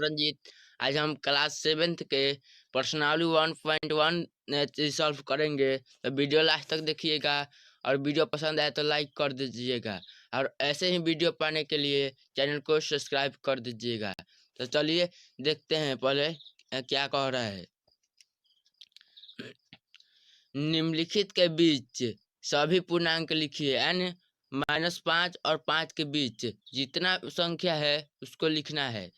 रंजीत। आज हम class 7th के पर्सनाली 1.1 सॉल्व करेंगे। तो वीडियो लास्ट तक देखिएगा और वीडियो पसंद आए तो लाइक कर दीजिएगा और ऐसे ही वीडियो पाने के लिए चैनल को सब्सक्राइब कर दीजिएगा। तो चलिए देखते हैं पहले क्या कह रहा है। निम्नलिखित के बीच सभी पूर्णांक लिखिए, यानी -5 और 5 के बीच जितना संख्या है उसको लिखना है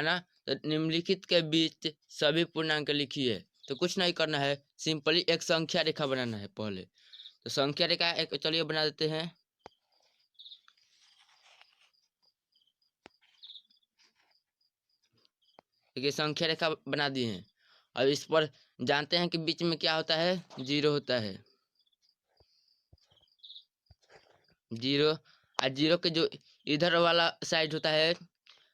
ना। तो निम्नलिखित के बीच सभी पूर्णांक लिखिए, तो कुछ नहीं करना है, सिंपली एक संख्या रेखा बनाना है पहले। तो संख्या रेखा एक चलिए बना देते हैं। देखिए संख्या रेखा बना दिए हैं। अब इस पर जानते हैं कि बीच में क्या होता है, 0 होता है। 0 और 0 के जो इधर वाला साइड होता है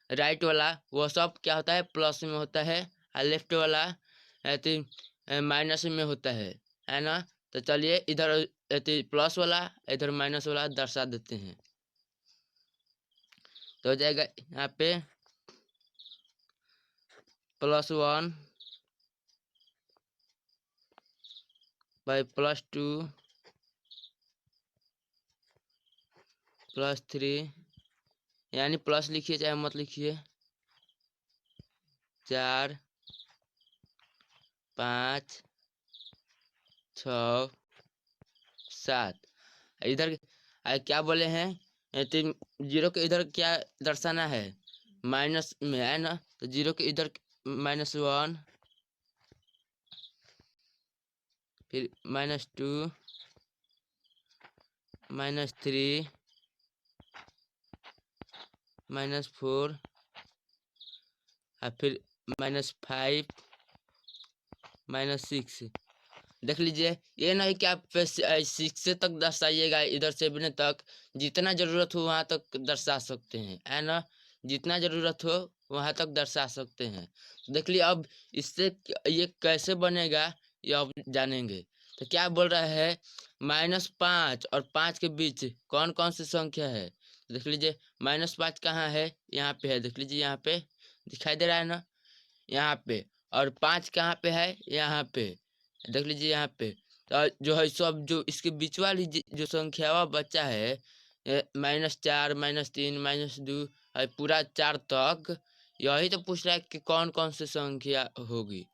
राइट वाला, वो सब क्या होता है, प्लस में होता है, और लेफ्ट वाला माइनस में होता है ना। तो चलिए इधर प्लस वाला इधर माइनस वाला दर्शा देते हैं। तो हो जाएगा यहाँ पे +1 बाई +2 +3, यानी प्लस लिखिए चाहे मत लिखिए, 4 5 6 7। इधर क्या बोले हैं, 0 के इधर क्या दर्शाना है, माइनस में है ना। तो 0 के इधर -1, फिर -2 -3 -4 और फिर -5 -6। देख लीजिए, ये नहीं कि आप 6 तक दर्शाइएगा, इधर 7 तक, जितना ज़रूरत हो वहाँ तक दर्शा सकते हैं, है ना। जितना ज़रूरत हो वहाँ तक दर्शा सकते हैं। तो देख लीजिए अब इससे ये कैसे बनेगा ये अब जानेंगे। तो क्या बोल रहा है, -5 और 5 के बीच कौन कौन सी संख्या है। तो देख लीजिए -5 कहाँ है, यहाँ पे है, देख लीजिए यहाँ पे दिखाई दे रहा है ना, यहाँ पे। और 5 कहाँ पे है, यहाँ पे, देख लीजिए यहाँ पे। तो जो है सब जो इसके बीच वाली जो संख्या बचा है, -4 -3 -2 पूरा 4 तक, यही तो पूछ रहा है कि कौन कौन सी संख्या होगी,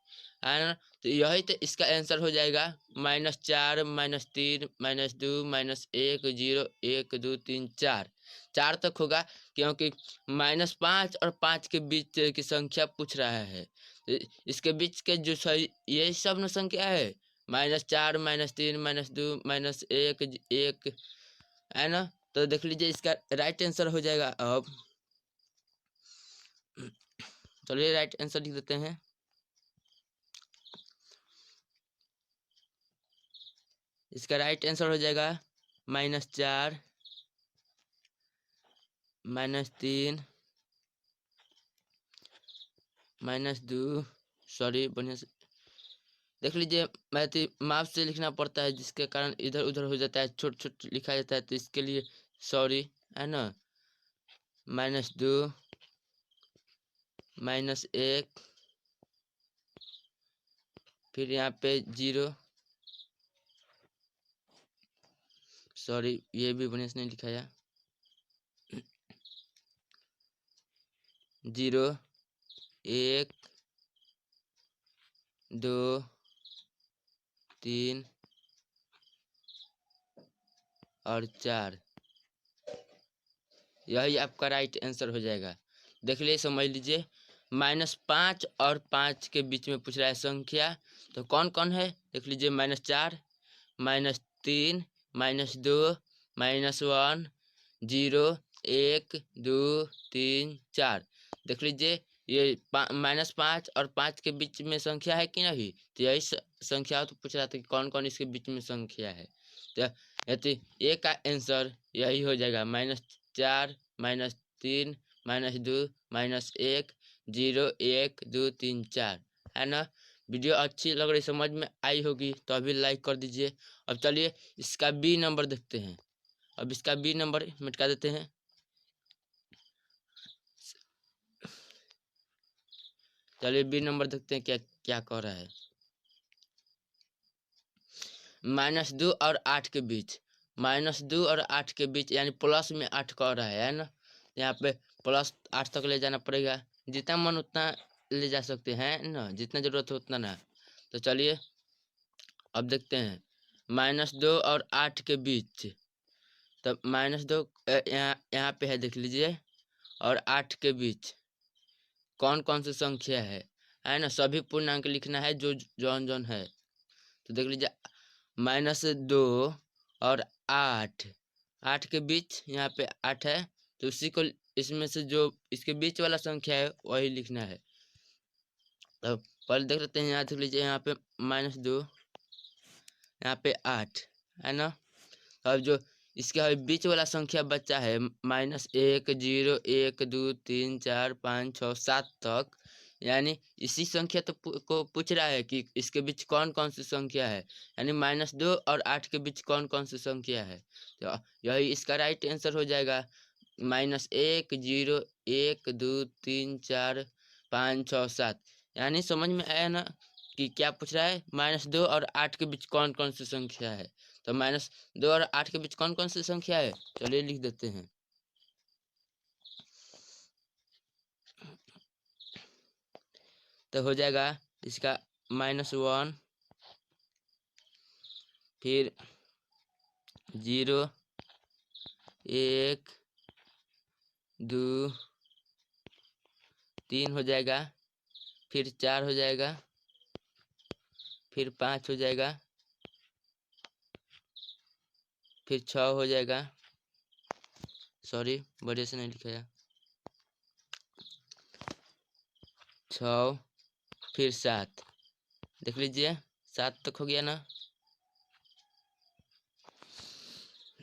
है ना। तो यही तो इसका आंसर हो जाएगा, -4 -3 -2 -1 0 1 2 3 4, 4 तक होगा, क्योंकि -5 और 5 के बीच की संख्या पूछ रहा है। तो इसके बीच के जो सही ये सब न संख्या है, -4 -3 -2 -1 1, है ना। तो देख लीजिए इसका राइट आंसर हो जाएगा। अब चलिए राइट आंसर लिख देते हैं। इसका राइट आंसर हो जाएगा -4 -3 -2, सॉरी बढ़िया से देख लीजिए, मैं तो माप से लिखना पड़ता है, जिसके कारण इधर उधर हो जाता है, छोट छोट लिखा जाता है, तो इसके लिए सॉरी, है ना। -2 -1, फिर यहाँ पे 0, सॉरी ये भी बढ़िया से नहीं लिखाया, 0 1 2 3 और 4, यही आपका राइट आंसर हो जाएगा। देख लीजिए, समझ लीजिए, -5 और 5 के बीच में पूछ रहा है संख्या, तो कौन कौन है देख लीजिए, -4 -3 -2 -1 0 1 2 3 4। देख लीजिए ये -5 और 5 के बीच में संख्या है कि नहीं, तो यही संख्या तो पूछ रहा था कि कौन कौन इसके बीच में संख्या है। तो ए का आंसर यही हो जाएगा, -4 -3 -2 -1 0 1 2 3 4, है ना। वीडियो अच्छी लग रही, समझ में आई होगी तो अभी लाइक कर दीजिए। अब चलिए इसका बी नंबर देखते हैं। अब इसका बी नंबर मिटा देते हैं। चलिए बी नंबर देखते हैं क्या क्या कह रहा है। -2 और 8 के बीच, -2 और 8 के बीच यानी प्लस में 8 कह रहा है ना। यहाँ पे +8 तक ले जाना पड़ेगा, जितना मन उतना ले जा सकते हैं ना, जितना जरूरत हो उतना ना। तो चलिए अब देखते हैं -2 और 8 के बीच। तब -2 यहाँ यहाँ पे है देख लीजिए, और 8 के बीच कौन कौन सी संख्या है ना। सभी पूर्णांक लिखना है जो जौन जौन है। तो देख लीजिए -2 और 8, 8 के बीच यहाँ पे 8 है, तो उसी को इसमें से जो इसके बीच वाला संख्या है वही लिखना है। तो पहले देख लेते हैं, यहाँ देख लीजिए, यहाँ पे -2, यहाँ पे 8 है ना। अब जो इसके बीच वाला संख्या बचा है -1, 0, 1, 2, 3, 4, 5, 6, 7 तक, यानी इसी संख्या तो को पूछ रहा है कि इसके बीच कौन कौन सी संख्या है, यानी -2 और 8 के बीच कौन कौन सी संख्या है। तो यही इसका राइट आंसर हो जाएगा। -1, 0, 1, 2, 3, 4, 5, 6, 7। यानी समझ में आया ना कि क्या पूछ रहा है, -2 और 8 के बीच कौन कौन सी संख्या है। तो -2 और 8 के बीच कौन कौन सी संख्या है, चलिए लिख देते हैं। तो हो जाएगा इसका -1, फिर 0, 1, 2, 3 हो जाएगा, फिर 4 हो जाएगा, फिर 5 हो जाएगा, फिर 6 हो जाएगा, सॉरी बड़े से नहीं लिखाया, 6, फिर 7। देख लीजिए 7 तक हो गया ना।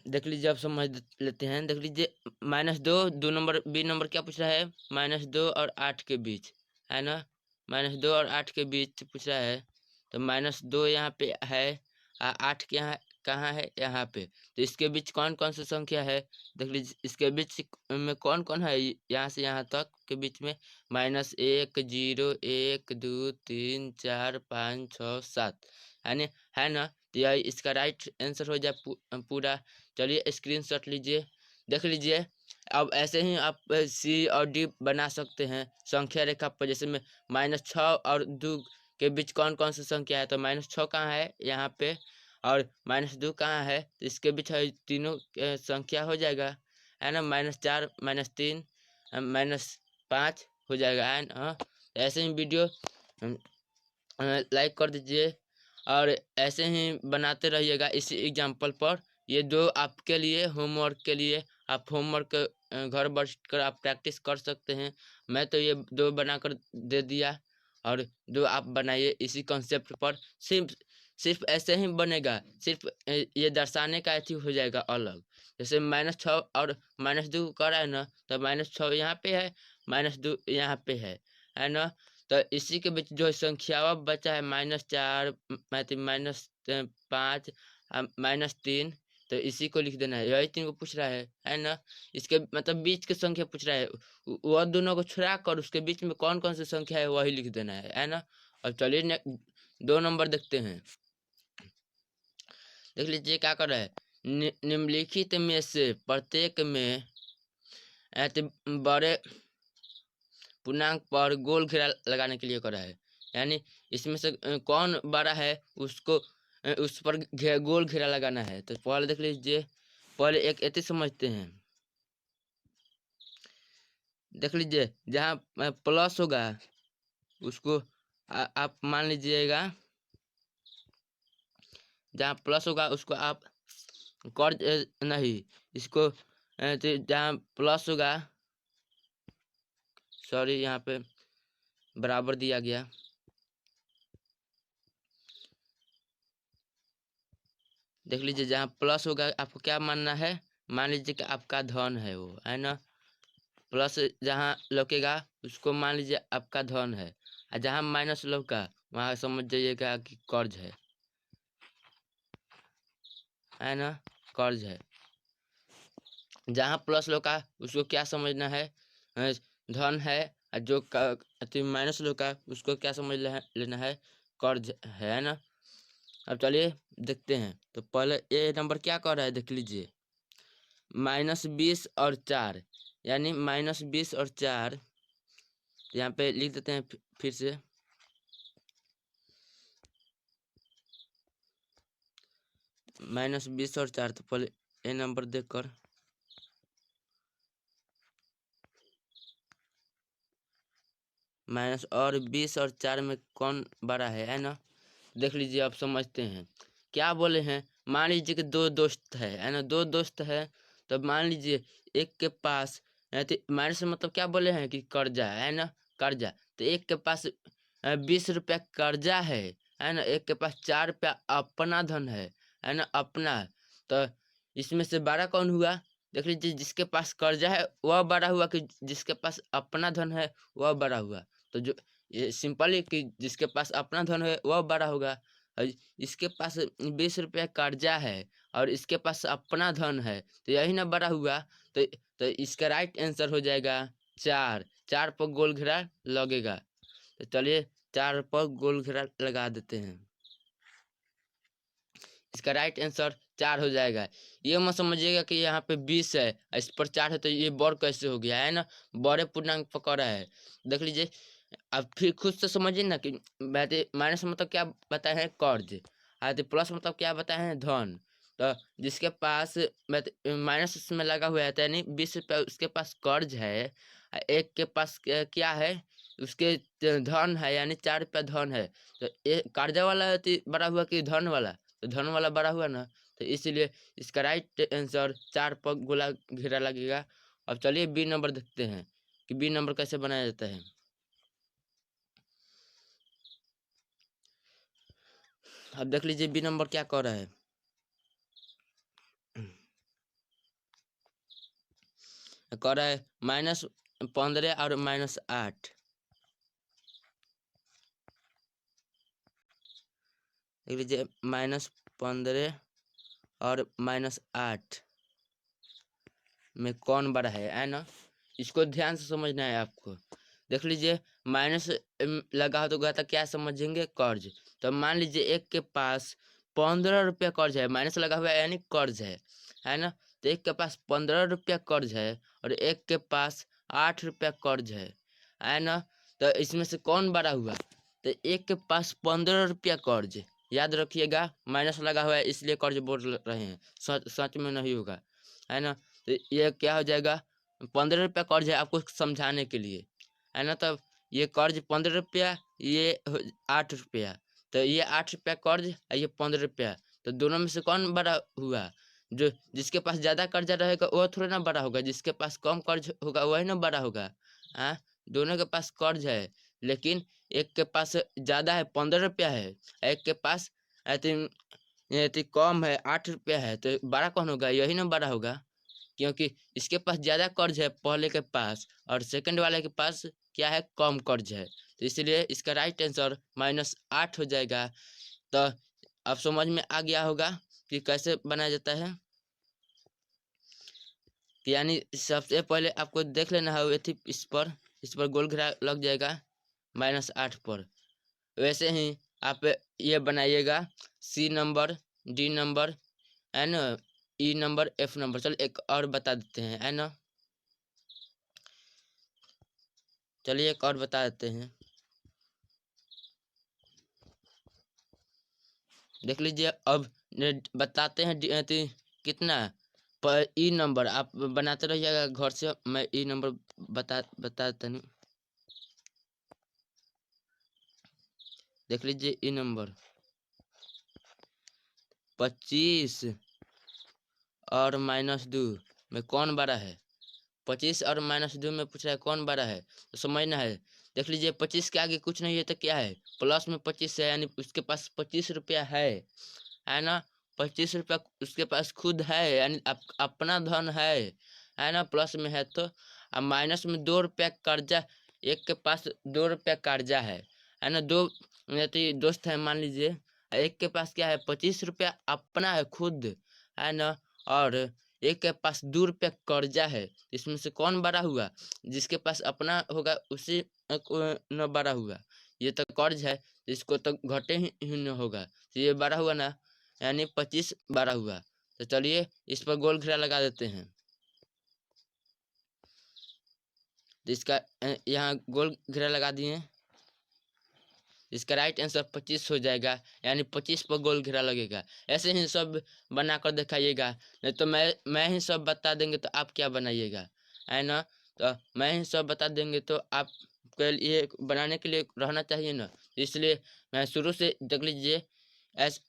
देख लीजिए अब समझ लेते हैं। देख लीजिए -2, 2 नंबर बी नंबर क्या पूछ रहा है, -2 और 8 के बीच है ना। -2 और 8 के बीच पूछ रहा है, तो -2 यहाँ पे है, 8 के यहाँ कहाँ है, यहाँ पे। तो इसके बीच कौन कौन सी संख्या है, देख लीजिए इसके बीच में कौन कौन है, यहाँ से यहाँ तक के बीच में -1, 0, 1, 2, 3, 4, 5, 6, 7 यानी है ना। तो यह इसका राइट आंसर हो जाए पूरा। चलिए स्क्रीनशॉट लीजिए, देख लीजिए। अब ऐसे ही आप सी और डी बना सकते हैं संख्या रेखा पर। जैसे में -6 और 2 के बीच कौन कौन सी संख्या है, तो -6 कहाँ है, यहाँ पे, और -2 कहाँ है, तो इसके बीच है तीनों संख्या हो जाएगा है ना। -4, -3, -5 हो जाएगा है ना। ऐसे ही वीडियो लाइक कर दीजिए और ऐसे ही बनाते रहिएगा इसी एग्जाम्पल पर। ये 2 आपके लिए होमवर्क के लिए, आप होमवर्क घर बैठ कर आप प्रैक्टिस कर सकते हैं। मैं तो ये 2 बनाकर दे दिया, और 2 आप बनाइए इसी कॉन्सेप्ट पर। सिर्फ सिर्फ ऐसे ही बनेगा, सिर्फ ये दर्शाने का अथी हो जाएगा अलग। जैसे -6 और -2 कर रहा है ना, तो -6 यहाँ पे है, -2 यहाँ पे है ना। तो इसी के बीच जो संख्या बचा है -4, -5, -3, तो इसी को लिख देना है। यही 3 को पूछ रहा है ना। इसके मतलब बीच की संख्या पूछ रहा है, वह दोनों को छुड़ा कर उसके बीच में कौन कौन सी संख्या है वही लिख देना है ना। अब चलिए 2 नंबर देखते हैं। देख लीजिए क्या कर रहा है, निम्नलिखित में से प्रत्येक में बड़े पूर्णांक पर गोल घेरा लगाने के लिए करा है। यानी इसमें से कौन बड़ा है उसको उस पर गोल घेरा लगाना है। तो पहले देख लीजिए, पहले एक ऐसे समझते हैं। देख लीजिए जहाँ प्लस होगा उसको आप मान लीजिएगा, जहाँ प्लस होगा उसको आप कर नहीं, इसको तो जहाँ प्लस होगा, सॉरी यहाँ पे बराबर दिया गया। देख लीजिए जहाँ प्लस होगा आपको क्या मानना है, मान लीजिए कि आपका धन है वो है ना। प्लस जहाँ लौकेगा उसको मान लीजिए आपका धन है, और जहाँ माइनस लौका वहाँ समझ जाइएगा कि कर्ज है ना, कर्ज है। जहाँ प्लस लौका उसको क्या समझना है, धन है, और जो माइनस लोग का उसको क्या समझ लेना है, कर्ज है ना। अब चलिए देखते हैं। तो पहले ये नंबर क्या कर रहा है देख लीजिए, -20 और 4, यानी -20 और 4 यहाँ पे लिख देते हैं फिर से। -20 और 4, तो पहले ये नंबर देखकर माइनस और 20 और 4 में कौन बड़ा है ना। देख लीजिए, आप समझते हैं क्या बोले हैं। मान लीजिए कि दो दोस्त है ना, दो दोस्त है। तो मान लीजिए एक के पास माइनस मतलब क्या बोले हैं कि कर्जा है ना, कर्जा। तो एक के पास 20 रुपया कर्जा है ना। एक के पास 4 रुपया अपना धन है ना, अपना। तो इसमें से बड़ा कौन हुआ, देख लीजिए। जिसके पास कर्जा है वह बड़ा हुआ कि जिसके पास अपना धन है वह बड़ा हुआ। तो जो ये सिंपल है कि जिसके पास अपना धन है वह बड़ा होगा। और इसके पास 20 रुपया कर्जा है और इसके पास अपना धन है, तो यही ना बड़ा हुआ। तो तो इसका राइट आंसर हो जाएगा 4। 4 पर गोल घेरा लगेगा। तो चलिए 4 पर गोल घेरा लगा देते हैं। इसका राइट आंसर 4 हो जाएगा। ये मत समझिएगा कि यहाँ पे 20 है इस पर 4 है तो ये बड़ कैसे हो गया है ना, बड़े पूर्णांक पकड़ा है। देख लीजिए, अब फिर खुद से समझिए ना कि माइनस मतलब क्या बताए हैं, कर्ज। प्लस मतलब क्या बताए हैं, धन। तो जिसके पास माइनस में लगा हुआ है तो यानी 20 रुपया उसके पास कर्ज है। एक के पास क्या है, उसके धन है, यानी 4 रुपया धन है। तो ये कर्जा वाला है तो बड़ा हुआ कि धन वाला, तो धन वाला बड़ा हुआ ना। तो इसीलिए इसका राइट आंसर 4 पर गोला घेरा लगेगा। अब चलिए बी नंबर देखते हैं कि बी नंबर कैसे बनाया जाता है। अब देख लीजिए बी नंबर क्या कर रहा है। कर रहा है -15 और -8। देख लीजिए -15 और -8 में कौन बड़ा है ना। इसको ध्यान से समझना है आपको। देख लीजिए माइनस लगा हो तो गया था, क्या समझेंगे, कर्ज। तो मान लीजिए एक के पास 15 रुपया कर्ज है, माइनस लगा हुआ है यानी कर्ज है ना। तो एक के पास 15 रुपया कर्ज है और एक के पास 8 रुपया कर्ज है ना। तो इसमें से कौन बड़ा हुआ, तो एक के पास 15 रुपया कर्ज, याद रखिएगा माइनस लगा हुआ है इसलिए कर्ज बोल रहे हैं, सच सच में नहीं होगा, है ना। तो ये क्या हो जाएगा, 15 रुपया कर्ज है आपको समझाने के लिए, है ना। तब ये कर्ज 15 रुपया, ये 8 रुपया। तो ये 8 रुपया कर्ज और ये 15 रुपया। तो दोनों में से कौन बड़ा हुआ, जो जिसके पास ज्यादा कर्जा रहेगा वो थोड़ा ना बड़ा होगा, जिसके पास कम कर्ज होगा वही ना बड़ा होगा। हाँ, दोनों के पास कर्ज है लेकिन एक के पास ज्यादा है 15 रुपया है, एक के पास कम है 8 रुपया है। तो बड़ा कौन होगा, यही ना बड़ा होगा, क्योंकि इसके पास ज्यादा कर्ज है पहले के पास और सेकंड वाले के पास क्या है, कम कर्ज है। तो इसलिए इसका राइट आंसर -8 हो जाएगा। तो अब समझ में आ गया होगा कि कैसे बनाया जाता है। कि यानी सबसे पहले आपको देख लेना है थी इस पर गोल घेरा लग जाएगा -8 पर। वैसे ही आप ये बनाइएगा सी नंबर, डी नंबर, है ना, ई नंबर, एफ नंबर। चल एक और बता देते हैं, है ना। चलिए एक और बता देते हैं। देख लीजिए अब बताते हैं कितना पर ई नंबर आप बनाते रहिएगा घर से, मैं ई नंबर बता देता हूँ। देख लीजिए ई नंबर 25 और -2 में कौन बड़ा है। 25 और -2 में पूछ रहा है कौन बड़ा है, तो समझना है। देख लीजिए 25 के आगे कुछ नहीं है तो क्या है, प्लस में 25 है, यानी उसके पास 25 रुपया है ना। 25 रुपया उसके पास खुद है, यानी अपना धन है ना, प्लस में है तो। अब माइनस में 2 रुपया कर्जा, एक के पास 2 रुपया कर्जा है ना। दो तो ये दोस्त है मान लीजिए, एक के पास क्या है 25 रुपया अपना है खुद, है ना। और एक के पास 2 रुपया कर्जा है, इसमें से कौन बड़ा हुआ? जिसके पास अपना होगा उसी को न बड़ा हुआ। ये तो कर्ज है, इसको तो घटे ही न होगा, तो ये बड़ा हुआ ना, यानी 25 बड़ा हुआ। तो चलिए इस पर गोल घेरा लगा देते हैं। तो इसका यहाँ गोल घेरा लगा दिए, इसका राइट आंसर 25 हो जाएगा, यानी 25 पर गोल घेरा लगेगा। ऐसे ही सब बनाकर दिखाइएगा, नहीं तो मैं ही सब बता देंगे तो आप क्या बनाइएगा, है ना? तो मैं ही सब बता देंगे तो आप के लिए बनाने के लिए रहना चाहिए ना, इसलिए मैं शुरू से देख लीजिए।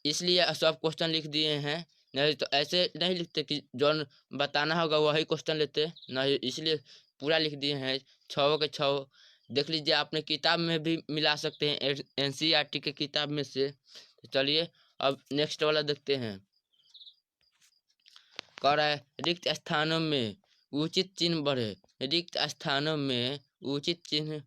इसलिए सब क्वेश्चन लिख दिए हैं, नहीं तो ऐसे नहीं लिखते कि जो बताना होगा वही क्वेश्चन लेते नहीं, इसलिए पूरा लिख दिए हैं 6 के 6। देख लीजिए, आपने किताब में भी मिला सकते हैं, एनसीईआरटी के किताब में से। तो चलिए अब नेक्स्ट वाला देखते हैं। कह रहा है रिक्त स्थानों में उचित चिन्ह बढ़े। रिक्त स्थानों में उचित चिन्ह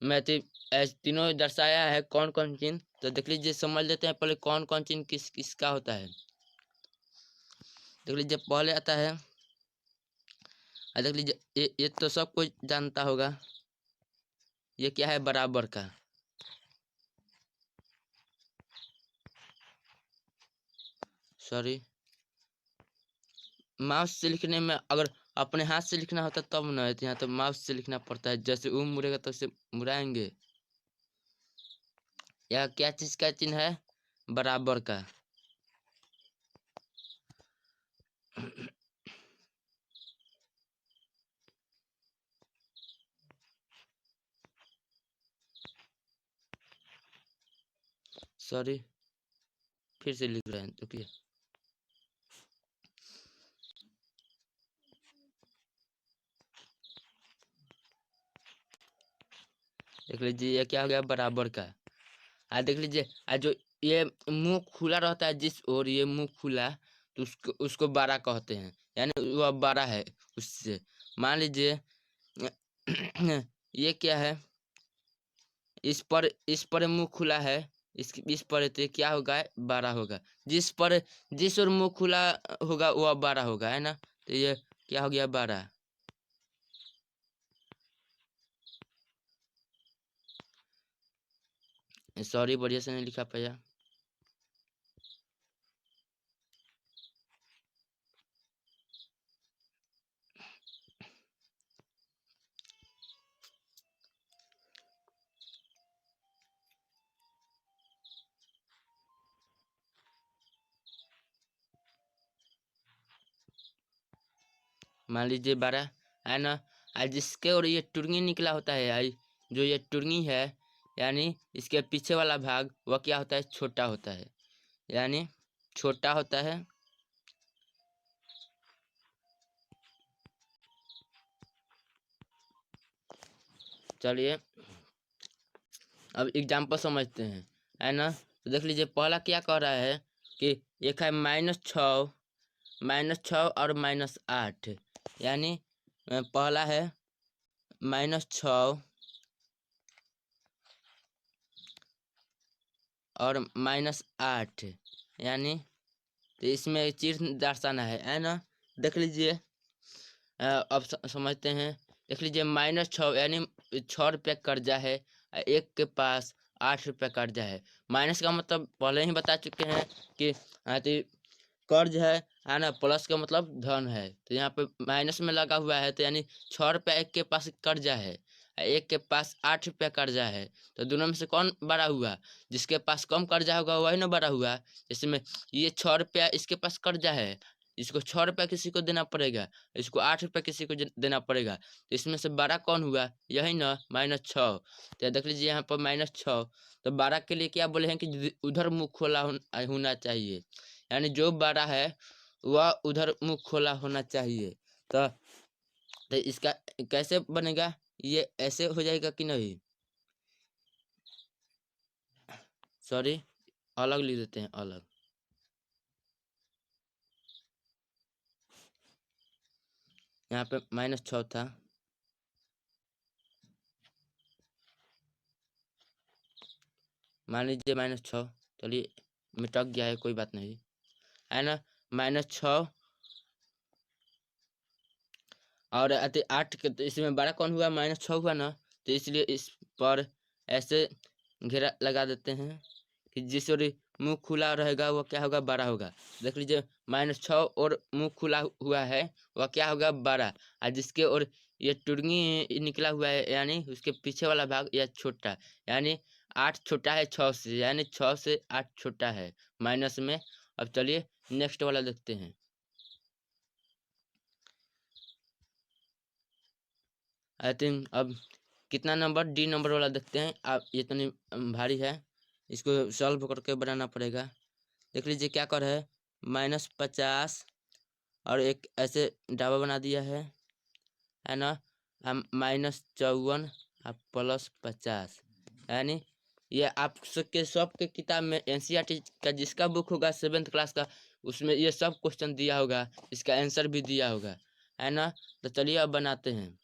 मैं तीनों दर्शाया है, कौन कौन चिन्ह, तो देख लीजिए, समझ लेते हैं पहले कौन कौन चिन्ह किस किसका होता है। देख लीजिए पहले आता है, देख लीजिए ये तो सब कोई जानता होगा, ये क्या है? बराबर का। सॉरी, माउस से लिखने में अगर अपने हाथ से लिखना होता तब न, यहाँ तो माउस से लिखना पड़ता है, जैसे मुड़ेगा तो उसे मुड़ाएंगे। यह क्या चीज का चिन्ह है? बराबर का। सॉरी, फिर से लिख रहे हैं तो क्या? देख लीजिए ये क्या हो गया? बराबर का। देख लीजिए, जो ये मुंह खुला रहता है जिस ओर ये मुंह खुला, तो उसको बड़ा कहते हैं, यानी वह बड़ा है उससे। मान लीजिए ये क्या है? इस पर मुंह खुला है, इस पर तो क्या होगा? बड़ा होगा। जिस ओर मुंह खुला होगा वह बड़ा होगा, है ना? तो ये क्या हो गया? बड़ा। सॉरी, बढ़िया से नहीं लिखा पाया। मान लीजिए 12, है ना? जिसके और ये टुर्गी निकला होता है, जो ये टुर्गी है, यानी इसके पीछे वाला भाग वह क्या होता है? छोटा होता है, यानी छोटा होता है। चलिए अब एग्जाम्पल समझते हैं, है ना? तो देख लीजिए पहला क्या कह रहा है कि एक है -6 और -8, यानी पहला है -6 और -8, यानी तो इसमें चिन्ह दर्शाना है ना? देख लीजिए अब समझते हैं। देख लीजिए -6 यानी 6 रुपया कर्जा है, एक के पास 8 रुपया कर्जा है। माइनस का मतलब पहले ही बता चुके हैं कि तो कर्ज है ना? प्लस का मतलब धन है, तो यहाँ पे माइनस में लगा हुआ है, तो यानी 6 रुपया एक के पास कर्जा है, एक के पास 8 रुपया कर्जा है। तो दोनों में से कौन बड़ा हुआ? जिसके पास कम कर्जा होगा वही ना बड़ा हुआ। जैसे में ये 6 रुपया इसके पास कर्जा है, इसको 6 रुपया किसी को देना पड़ेगा, इसको 8 रुपया किसी को देना पड़ेगा, तो इसमें से बड़ा कौन हुआ? यही ना, -6। तो देख लीजिए यहाँ पर -6, तो 12 के लिए क्या बोले हैं कि उधर मुंह खोला होना चाहिए, यानी जो बड़ा है वह उधर मुंह खोला होना चाहिए। तो इसका कैसे बनेगा? ये ऐसे हो जाएगा कि नहीं? सॉरी, अलग लिख देते हैं, अलग। यहाँ पे -6 था, मान लीजिए -6। चलिए मिटक गया है, कोई बात नहीं, है ना? -6 और 8 तो इसमें बड़ा कौन हुआ, -6 हुआ ना, तो इसलिए इस पर ऐसे घेरा लगा देते हैं कि जिस ओर मुंह खुला रहेगा वह क्या होगा, बड़ा होगा। देख लीजिए -6 और मुंह खुला हुआ है वह क्या होगा, बड़ा। और जिसके ओर ये टुरंगी निकला हुआ है यानी उसके पीछे वाला भाग यह छोटा, यानी 8 छोटा है 6 से, यानी 6 से 8 छोटा है माइनस में। अब चलिए नेक्स्ट वाला देखते हैं। आई थिंक अब कितना नंबर, डी नंबर वाला देखते हैं। आप ये तो नहीं भारी है, इसको सॉल्व करके बनाना पड़ेगा। देख लीजिए क्या कर है, -50 और एक ऐसे डाबा बना दिया है ना, हम -54 और +50, यानी ये आप सबके सबके किताब में एनसीईआरटी का जिसका बुक होगा 7th क्लास का, उसमें ये सब क्वेश्चन दिया होगा, इसका आंसर भी दिया होगा, है ना। तो चलिए अब बनाते हैं।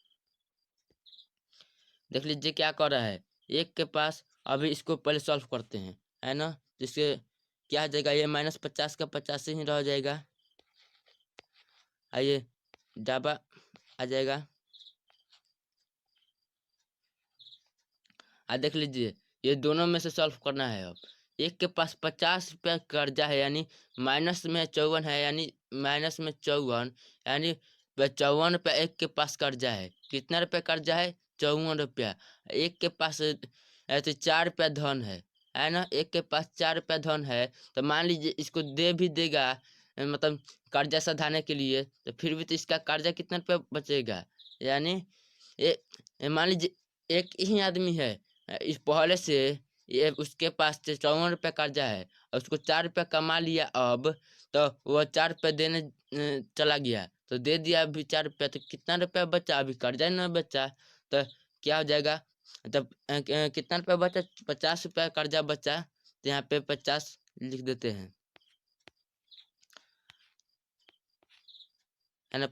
देख लीजिए क्या कर रहा है, एक के पास, अभी इसको पहले सॉल्व करते हैं, है ना। जिसके क्या आ जाएगा, ये -50 का 50 ही रह जाएगा। आइए डाबा आ जाएगा। देख लीजिए ये दोनों में से सॉल्व करना है। अब एक के पास 50 रुपया कर्जा है, यानी माइनस में 54 है, यानी -54, यानी 54 रुपया एक के पास कर्जा है। कितना रुपया कर्जा है, 54 रुपया। एक के पास ऐसे 4 रुपया धन है ना, एक के पास 4 रुपया धन है। तो मान लीजिए इसको दे भी देगा, मतलब कर्जा सधाने के लिए, तो फिर भी तो इसका कर्जा कितना रुपया बचेगा, यानी मान लीजिए एक ही आदमी है, इस पहले से ये उसके पास 54 रुपया कर्जा है और उसको 4 रुपया कमा लिया। अब तो वह 4 रुपया देने चला गया, तो दे दिया अभी 4 रुपया, तो कितना रुपया बचा, अभी कर्जा ही ना बचा। तो क्या हो जाएगा, तब कितना रुपया बचा, 50 रुपया कर्जा बचा। तो यहाँ पे 50 लिख देते हैं, है ना।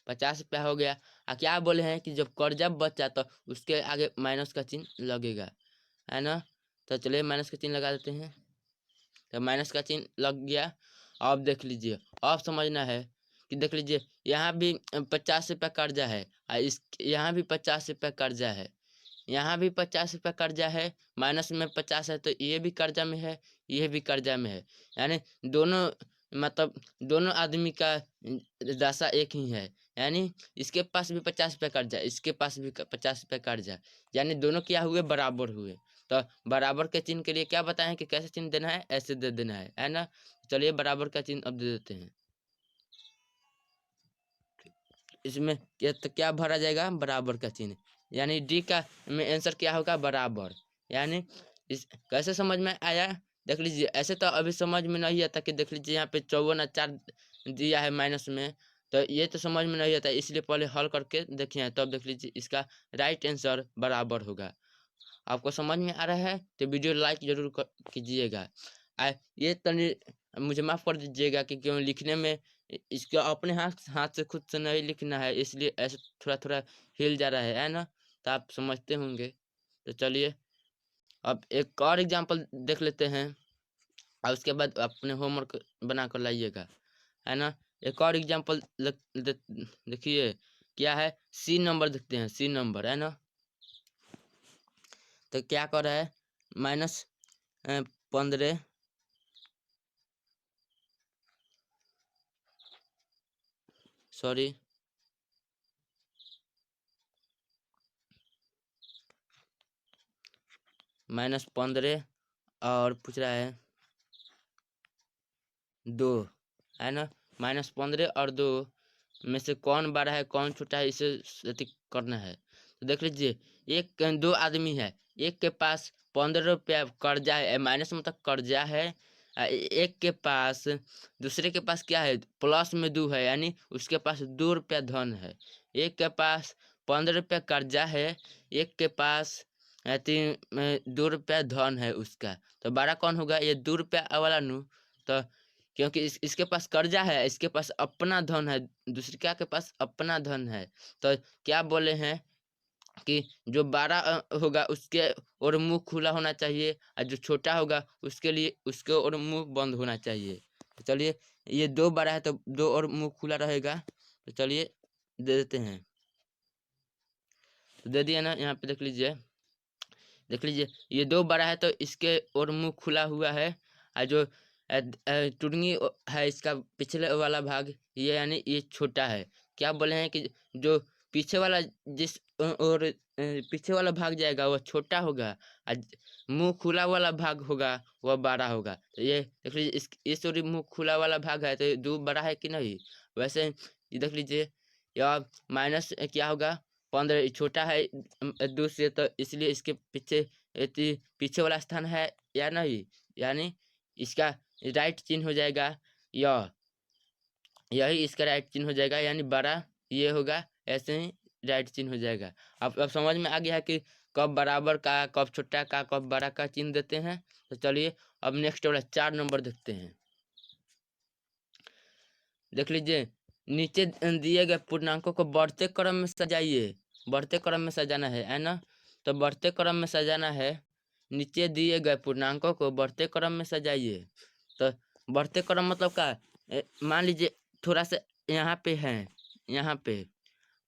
50 रुपया हो गया। क्या बोले हैं कि जब कर्जा बचा तो उसके आगे माइनस का चिन्ह लगेगा, है ना। तो चलिए माइनस का चिन्ह लगा देते हैं, तो माइनस का चिन्ह लग गया। अब देख लीजिए, अब समझना है कि देख लीजिए यहाँ भी 50 रुपया कर्जा है और इस यहाँ भी 50 रुपया कर्जा है, यहाँ भी 50 रुपया कर्जा है, माइनस में 50 है, तो ये भी कर्जा में है, ये भी कर्जा में है। यानी दोनों, मतलब दोनों आदमी का दशा एक ही है, यानी इसके पास भी 50 रुपया कर्जा, इसके पास भी 50 रुपया कर्जा, यानी दोनों क्या हुए, बराबर हुए। तो बराबर के चिन्ह के लिए क्या बताएं कि कैसे चिन्ह देना है, ऐसे दे देना है ना। चलिए बराबर का चिन्ह अब दे देते हैं। इसमें तो क्या भरा जाएगा, बराबर का चिन्ह, यानी डी का में आंसर क्या होगा, बराबर। यानी इस कैसे समझ में आया, देख लीजिए ऐसे तो अभी समझ में नहीं आता कि देख लीजिए यहाँ पे 54 और 4 दिया है माइनस में, तो ये तो समझ में नहीं आता, इसलिए पहले हल करके देखिए, तब देख लीजिए इसका राइट आंसर बराबर होगा। आपको समझ में आ रहा है तो वीडियो लाइक जरूर कीजिएगा। ये तनी मुझे माफ़ कर दीजिएगा कि क्यों लिखने में इसका अपने हाथ हाथ से खुद से नहीं लिखना है, इसलिए ऐसे थोड़ा थोड़ा हिल जा रहा है ना। तो आप समझते होंगे। तो चलिए अब एक और एग्जांपल देख लेते हैं और उसके बाद अपने होमवर्क बना कर लाइएगा, है ना। एक और एग्जांपल देखिए क्या है, सी नंबर देखते हैं, सी नंबर, है ना। तो क्या कर रहा है, -15 सॉरी -15 और पूछ रहा है 2, है ना। -15 और 2 में से कौन बड़ा है कौन छोटा है, इसे सटीक करना है। तो देख लीजिए दो आदमी है, एक के पास 15 रुपया कर्जा है, माइनस मतलब कर्जा है। एक के पास, दूसरे के पास क्या है, प्लस में 2 है, यानी उसके पास 2 रुपया धन है। एक के पास 15 रुपया कर्जा है, एक के पास 2 रुपया धन है उसका। तो बड़ा कौन होगा, ये 2 रुपया वाला नु। तो क्योंकि इसके पास कर्जा है, इसके पास अपना धन है, दूसरे क्या के पास अपना धन है। तो क्या बोले हैं कि जो बड़ा होगा उसके और मुंह खुला होना चाहिए, और जो छोटा होगा उसके लिए उसके और मुंह बंद होना चाहिए। तो चलिए ये 2 बड़ा है तो 2 और मुंह खुला रहेगा। तो चलिए दे देते हैं। तो दे दिया ना, यहाँ पे देख लीजिए ये 2 बड़ा है तो इसके और मुंह खुला हुआ है, और जो टुनगी है इसका पिछले वाला भाग ये यानी ये छोटा है। क्या बोले हैं कि जो पीछे वाला जिस और पीछे वाला भाग जाएगा वह छोटा होगा, और मुंह खुला वाला भाग होगा वह बड़ा होगा। तो ये देख लीजिए इस और मुंह खुला वाला भाग है तो ये 2 बड़ा है कि नहीं। वैसे ये देख लीजिए यह माइनस क्या होगा 15, छोटा है 2 से, तो इसलिए इसके पीछे पीछे वाला स्थान है या नहीं, यानी इसका राइट चिन्ह हो जाएगा यही इसका राइट चिन्ह हो जाएगा, यानी बड़ा ये होगा, ऐसे ही राइट चिन्ह हो जाएगा। अब समझ में आ गया है कि कब बराबर का, कब छोटा का, कब बड़ा का चिन्ह देते हैं। तो चलिए अब नेक्स्ट वाला 4 नंबर देखते हैं। देख लीजिए नीचे दिए गए पूर्णांकों को बढ़ते क्रम में सजाइए। बढ़ते क्रम में सजाना है ना। तो बढ़ते क्रम में सजाना है, नीचे दिए गए पूर्णांकों को बढ़ते क्रम में सजाइए। तो बढ़ते क्रम मतलब क्या, मान लीजिए थोड़ा सा यहाँ पे है, यहाँ पे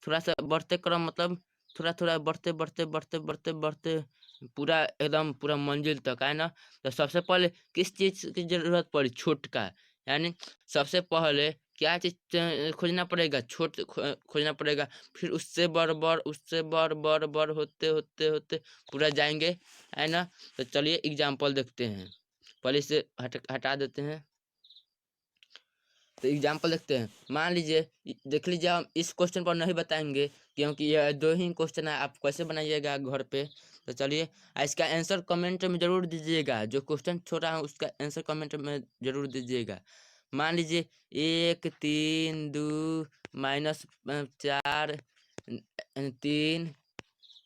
थोड़ा सा बढ़ते क्रम मतलब थोड़ा थोड़ा बढ़ते बढ़ते बढ़ते बढ़ते बढ़ते पूरा एकदम पूरा मंजिल तक है ना। तो सबसे पहले किस चीज की जरूरत पड़ी, छोट का, यानी सबसे पहले क्या चीज खोजना पड़ेगा, छोट खोजना पड़ेगा। फिर उससे बड़ बड़, उससे बड़ बड़ बड़ होते होते होते पूरा जाएंगे है ना। तो चलिए एग्जाम्पल देखते हैं, पहले इसे हटा देते हैं। तो एग्जाम्पल देखते हैं, मान लीजिए देख लीजिए हम इस क्वेश्चन पर नहीं बताएंगे क्योंकि यह 2 ही क्वेश्चन है, आप कैसे बनाइएगा घर पे। तो चलिए इसका आंसर कमेंट में जरूर दीजिएगा, जो क्वेश्चन छोड़ा है उसका आंसर कमेंट में जरूर दीजिएगा। मान लीजिए 1 3 2 -4 3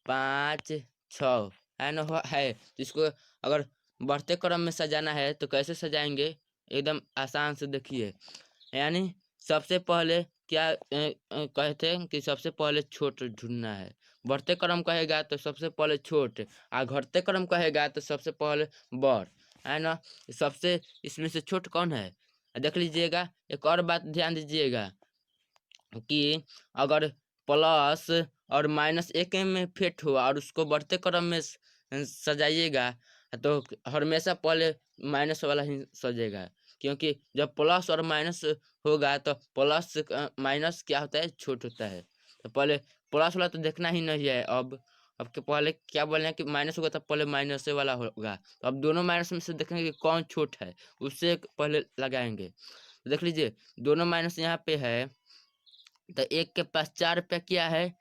5 6 है ना, है। तो इसको अगर बढ़ते क्रम में सजाना है तो कैसे सजाएंगे, एकदम आसान से देखिए। यानी सबसे पहले क्या कहते हैं कि सबसे पहले छोट ढूंढना है। बढ़ते क्रम कहेगा तो सबसे पहले छोट, और घटते क्रम कहेगा तो सबसे पहले बड़, है ना। सबसे इसमें से छोट कौन है, देख लीजिएगा। एक और बात ध्यान दीजिएगा कि अगर प्लस और माइनस एक में फिट हुआ और उसको बढ़ते क्रम में सजाइएगा तो हमेशा पहले माइनस वाला ही सजेगा, क्योंकि जब प्लस और माइनस होगा तो प्लस माइनस क्या होता है, छोट होता है। तो पहले प्लस वाला तो देखना ही नहीं है। अब के पहले क्या बोले हैं कि माइनस होगा तो पहले माइनस वाला होगा। तो अब दोनों माइनस में से देखेंगे कि कौन छोट है, उससे पहले लगाएंगे। तो देख लीजिए दोनों माइनस यहाँ पे है, तो एक के पास 4 रुपया क्या है,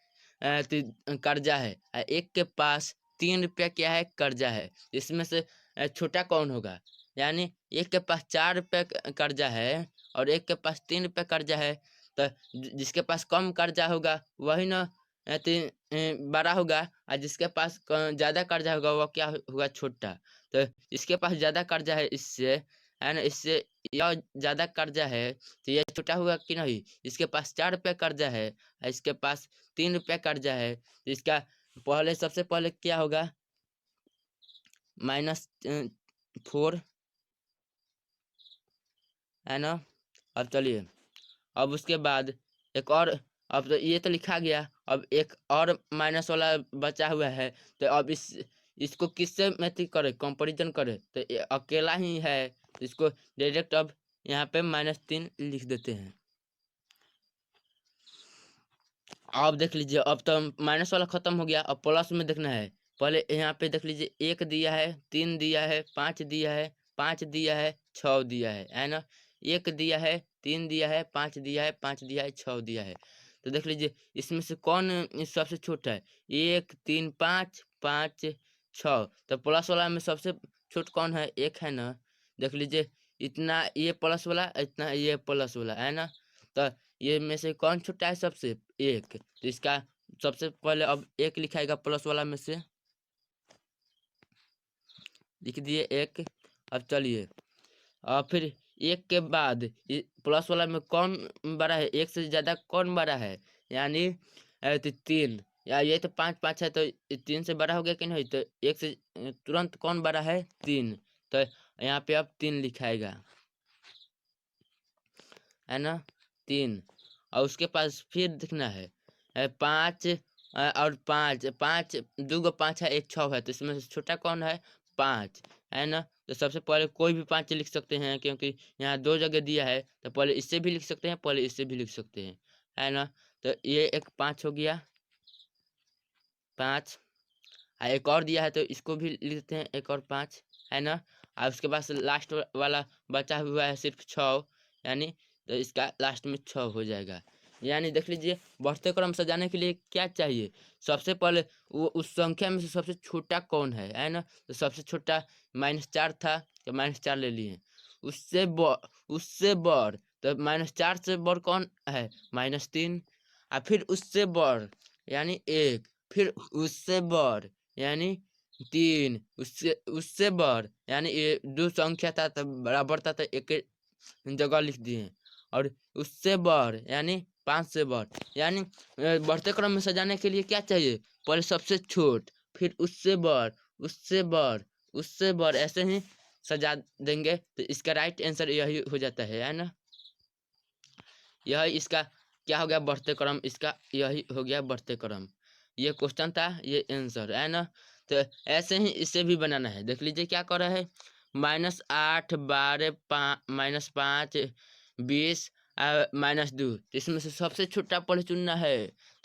कर्जा है, एक के पास 3 रुपया क्या है, कर्जा है। इसमें से छोटा कौन होगा, यानी एक के पास 4 रुपया कर्जा है और एक के पास 3 रुपया कर्जा है। तो जिसके पास कम कर्जा होगा वही ना बड़ा होगा, और जिसके पास ज्यादा कर्जा होगा वह क्या होगा, छोटा। तो इसके पास ज्यादा कर्जा है इससे, है ना, इससे यह ज्यादा कर्जा है तो यह छोटा होगा कि नहीं। इसके पास 4 रुपया कर्जा है और इसके पास 3 रुपया कर्जा है, तो इसका पहले सबसे पहले क्या होगा, -4, है ना। अब चलिए अब उसके बाद एक और, अब तो ये तो लिखा गया, अब एक और माइनस वाला बचा हुआ है। तो अब इसको किससे मैथी करे, कंपैरिजन करे, तो ये अकेला ही है। तो इसको डायरेक्ट अब यहाँ पे -3 लिख देते हैं। अब देख लीजिए अब तो माइनस वाला खत्म हो गया, अब प्लस में देखना है। पहले यहाँ पे देख लीजिए 1 दिया है, 3 दिया है, 5 दिया है, 5 दिया है, 6 दिया है ना। 1 दिया है, 3 दिया है, 5 दिया है, 5 दिया है, 6 दिया है। तो देख लीजिए इसमें से कौन सबसे छोटा है, 1 3 5 5 6। तो प्लस वाला में सबसे छोट कौन है, 1 है ना। देख लीजिए इतना ये प्लस वाला, इतना ये प्लस वाला, है ना। तो ये में से कौन छोटा है सबसे, 1। तो इसका सबसे पहले अब 1 लिखाएगा प्लस वाला में से, लिख दिए 1। अब चलिए और फिर 1 के बाद प्लस वाला में कौन बड़ा है, 1 से ज्यादा कौन बड़ा है, यानी तो 3, या ये तो 5 5 है तो 3 से बड़ा हो गया कि नहीं। तो 1 से तुरंत कौन बड़ा है, 3। तो यहाँ पे अब 3 लिखाएगा, है ना, 3। और उसके पास फिर दिखना है 5 और 5 5 2 5 है, एक 6 है, तो इसमें से छोटा कौन है? 5 है ना। तो सबसे पहले कोई भी 5 लिख सकते हैं, क्योंकि यहाँ 2 जगह दिया है, तो पहले इससे भी लिख सकते हैं, पहले इससे भी लिख सकते हैं, है ना। तो ये एक 5 हो गया, 5। एक और दिया है तो इसको भी लिखते हैं, एक और 5, है ना। और उसके बाद लास्ट वाला बचा हुआ है सिर्फ 6, यानी तो इसका लास्ट में 6 हो जाएगा। यानी देख लीजिए, बढ़ते क्रम सजाने के लिए क्या चाहिए? सबसे पहले वो उस संख्या में से सबसे छोटा कौन है ना। तो सबसे छोटा -4 था, तो -4 ले लिए। उससे बढ़ तो -4 से बढ़ कौन है? -3। और फिर उससे बढ़ यानी 1, फिर उससे बढ़ यानी 3, उससे उससे बढ़ यानी ये 2 संख्या था तब बराबर था, तो एक जगह लिख दिए। और उससे बढ़ यानी 5 से बढ़, यानी बढ़ते क्रम में सजाने के लिए क्या चाहिए? पहले सबसे छोट, फिर उससे बढ़, उससे बढ़, उससे बढ़, ऐसे ही सजा देंगे तो इसका राइट आंसर यही हो जाता है ना। यह इसका क्या हो गया? बढ़ते क्रम, इसका यही हो गया बढ़ते क्रम। ये क्वेश्चन था, ये आंसर है ना। तो ऐसे ही इसे भी बनाना है। देख लीजिए क्या कर रहा है, -8 12 -5 20 -2। तो इसमें से सबसे छोटा पहले चुनना है।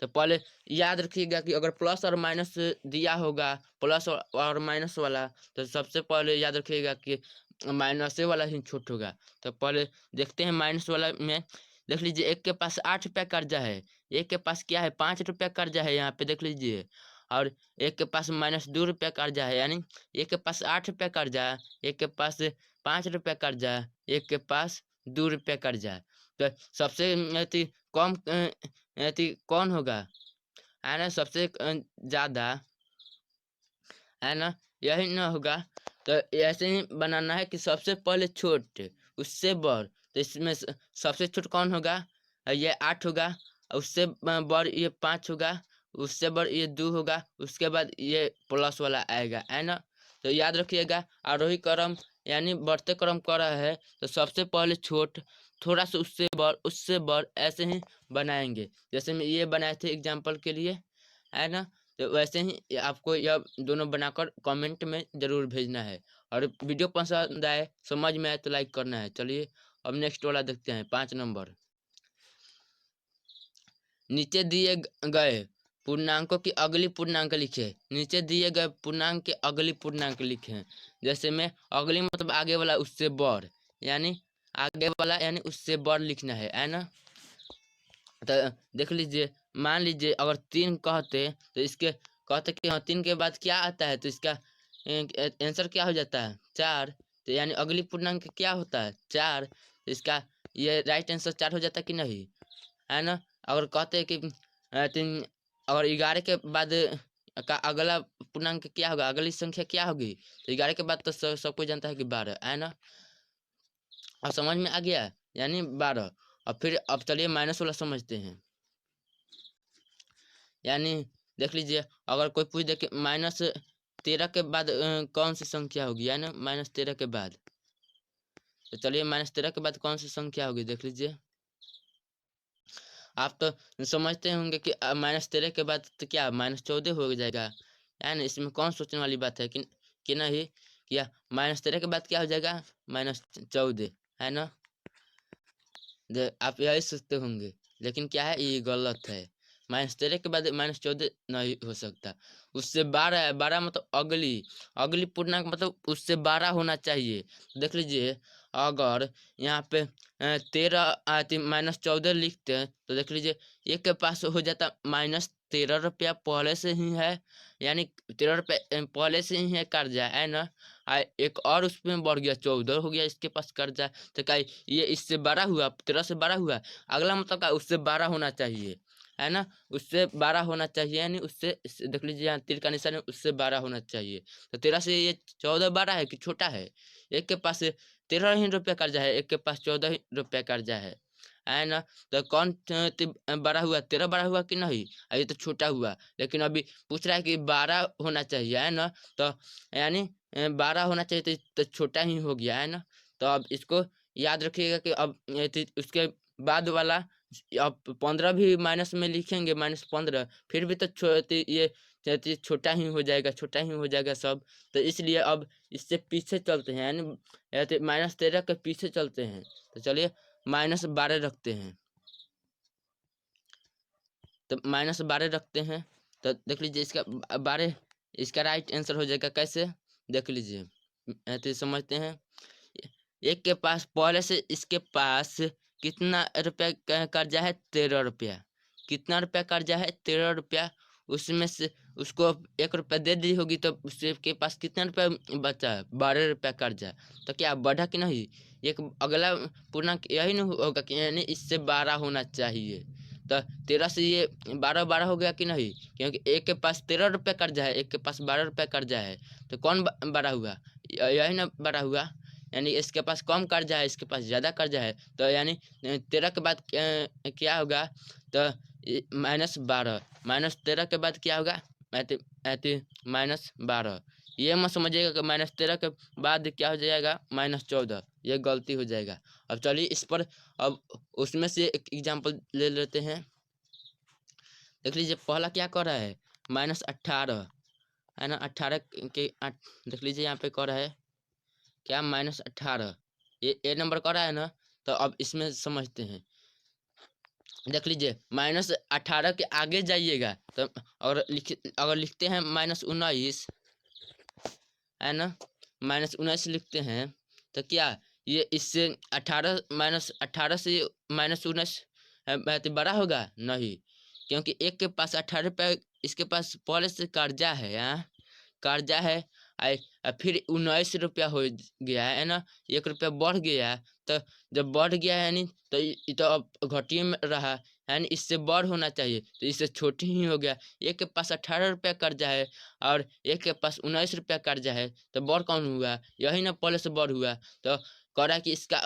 तो पहले याद रखिएगा कि अगर प्लस और माइनस दिया होगा, प्लस और माइनस वाला, तो सबसे पहले याद रखिएगा कि माइनस वाला ही छोट होगा। तो पहले देखते हैं माइनस वाला में। देख लीजिए, एक के पास 8 रुपया कर्जा है, एक के पास क्या है? 5 रुपया कर्जा है यहाँ पे, देख लीजिए। और एक के पास -2 रुपया कर्जा है, यानी एक के पास 8 रुपया कर्जा है, एक के पास 5 रुपया कर्जा है, एक के पास 2 रुपया कर्जा है। तो सबसे कम कौन होगा, है ना? सबसे ज्यादा, है ना, यही ना होगा। तो ऐसे ही बनाना है कि सबसे पहले छोट, उससे बढ़। तो इसमें सबसे छोट कौन होगा? ये 8 होगा, उससे बढ़ ये 5 होगा, उससे बढ़ ये 2 होगा, उसके बाद ये प्लस वाला आएगा, है ना। तो याद रखिएगा, आरोही क्रम यानी बढ़ते क्रम कर रहा है, तो सबसे पहले छोट, थोड़ा सा उससे बढ़, ऐसे ही बनाएंगे जैसे मैं ये बनाए थे एग्जाम्पल के लिए, है ना। तो वैसे ही आपको यह दोनों बनाकर कमेंट में ज़रूर भेजना है। और वीडियो पसंद आए, समझ में आए तो लाइक करना है। चलिए अब नेक्स्ट वाला देखते हैं, 5 नंबर। नीचे दिए गए पूर्णांकों की अगली पूर्णांक लिखे। नीचे दिए गए पूर्णांक के अगली पूर्णांक लिखे। जैसे में अगली मतलब आगे वाला, उससे बढ़ यानी आगे वाला यानी उससे बढ़ लिखना है ना। तो देख लीजिए, मान लीजिए अगर 3 कहते तो इसके कहते कि हाँ 3 के बाद क्या आता है, तो इसका आंसर क्या हो जाता है? 4। तो यानी अगली पूर्णांक क्या होता है? 4। तो इसका ये राइट आंसर 4 हो जाता है कि नहीं, है ना। अगर कहते हैं कि 3, अगर 11 के बाद का अगला पूर्णांक क्या होगा, अगली संख्या क्या होगी, तो 11 के बाद तो सब कोई जानता है कि 12, है ना। अब समझ में आ गया, यानी 12। और फिर अब चलिए माइनस वाला समझते हैं। यानी देख लीजिए, अगर कोई पूछ दे कि -13 के बाद कौन सी संख्या होगी, है ना, -13 के बाद। तो चलिए -13 के बाद कौन सी संख्या होगी, देख लीजिए। आप तो समझते होंगे कि -13 के बाद तो क्या -14 हो जाएगा, है ना। इसमें कौन सोचने वाली बात है कि नहीं, क्या -13 के बाद क्या हो जाएगा? -14, है ना। आप यही सोचते होंगे, लेकिन क्या है, ये गलत है। -13 के बाद -14 नहीं हो सकता। उससे 12 है, 12 मतलब अगली पूर्णांक मतलब उससे 12 होना चाहिए। देख लीजिए, अगर यहाँ पे 13 -14 लिखते हैं, तो देख लीजिए एक के पास हो जाता -13 रुपया पहले से ही है, यानी 13 रुपये पहले से ही है कर्जा, है ना। एक और उसमें बढ़ गया, 14 हो गया इसके पास कर्जा। तो क्या ये इससे बड़ा हुआ? 13 से बड़ा हुआ, अगला मतलब क्या, उससे 12 होना चाहिए, है ना। उससे 12 होना चाहिए, यानी उससे देख लीजिए यहाँ तीर का निशान है, उससे 12 होना चाहिए। तो 13 से ये 14 बड़ा है कि छोटा है? एक के पास 13 ही रुपया कर्जा है, एक के पास 14 ही रुपया कर्जा है ना। तो कौन बड़ा हुआ? 13 बड़ा हुआ कि नहीं? ये तो छोटा हुआ, लेकिन अभी पूछ रहा है कि 12 होना चाहिए, है ना। तो यानी 12 होना चाहिए, तो छोटा ही हो गया, है ना। तो अब इसको याद रखिएगा कि अब उसके बाद वाला अब 15 भी माइनस में लिखेंगे, -15, फिर भी तो ये छोटा ही हो जाएगा, छोटा ही हो जाएगा सब। तो इसलिए अब इससे पीछे चलते हैं, यानी -13 के पीछे चलते हैं। तो चलिए -12 रखते हैं। तो -12 रखते हैं, तो देख लीजिए इसका 12 इसका राइट आंसर हो जाएगा। कैसे देख लीजिए, तो समझते हैं। एक के पास पहले से इसके पास कितना रुपया कर्जा है? 13 रुपया। कितना रुपया कर्जा है? 13 रुपया। उसमें से उसको 1 रुपया दे दी होगी, तो उसके के पास कितना रुपया बचा है? 12 रुपया कर्जा। तो क्या बढ़ा कि नहीं? एक अगला पूर्णांक यही नहीं होगा कि यानी इससे 12 होना चाहिए। तो 13 से ये 12 हो गया कि नहीं? क्योंकि एक के पास 13 रुपया कर्जा है, एक के पास 12 रुपया कर्जा है। तो कौन बड़ा हुआ? यही ना बड़ा हुआ। यानी इसके पास कम कर्जा है, इसके पास ज़्यादा कर्जा है। तो यानी 13 के बाद क्या होगा? तो -12, -13 के बाद क्या होगा? -12। ये मत समझिएगा कि -13 के बाद क्या हो जाएगा? -14। ये गलती हो जाएगा। अब चलिए इस पर अब उसमें से एक एग्जाम्पल ले लेते हैं। देख लीजिए पहला क्या कर रहा है? -18 है ना। 18 के देख लीजिए यहाँ पे कर रहा है क्या? -18। ये ए नंबर कर रहा है ना। तो अब इसमें समझते हैं। देख लीजिए -18 के आगे जाइएगा तो अगर लिखते हैं -19 है ना, -19 लिखते हैं तो क्या ये इससे 18 -18 से -19 बड़ा होगा? नहीं, क्योंकि एक के पास 18 रुपये, इसके पास पहले से कर्जा है, यहाँ कर्जा है। फिर 19 रुपया हो गया है ना, 1 रुपया बढ़ गया। तो जब बढ़ गया है यानी तो ये तो अब घटिया में रहा, यानी इससे बढ़ होना चाहिए, तो इससे छोटी ही हो गया। एक के पास 18 रुपया कर्जा है और एक के पास 19 रुपया कर्जा है, तो बढ़ कौन हुआ? यही ना पहले से बढ़ हुआ। तो कह रहा है कि इसका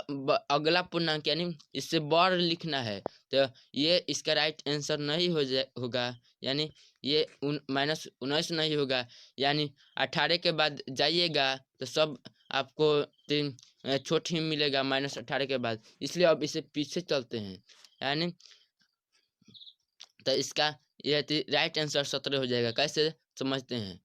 अगला पूर्णांक यानी इससे बढ़ लिखना है। तो ये इसका राइट आंसर नहीं होगा, यानी ये -19 नहीं होगा। यानी 18 के बाद जाइएगा तो सब आपको छूट ही मिलेगा -18 के बाद। इसलिए अब इसे पीछे चलते हैं, यानी तो इसका ये राइट आंसर 17 हो जाएगा। कैसे समझते हैं?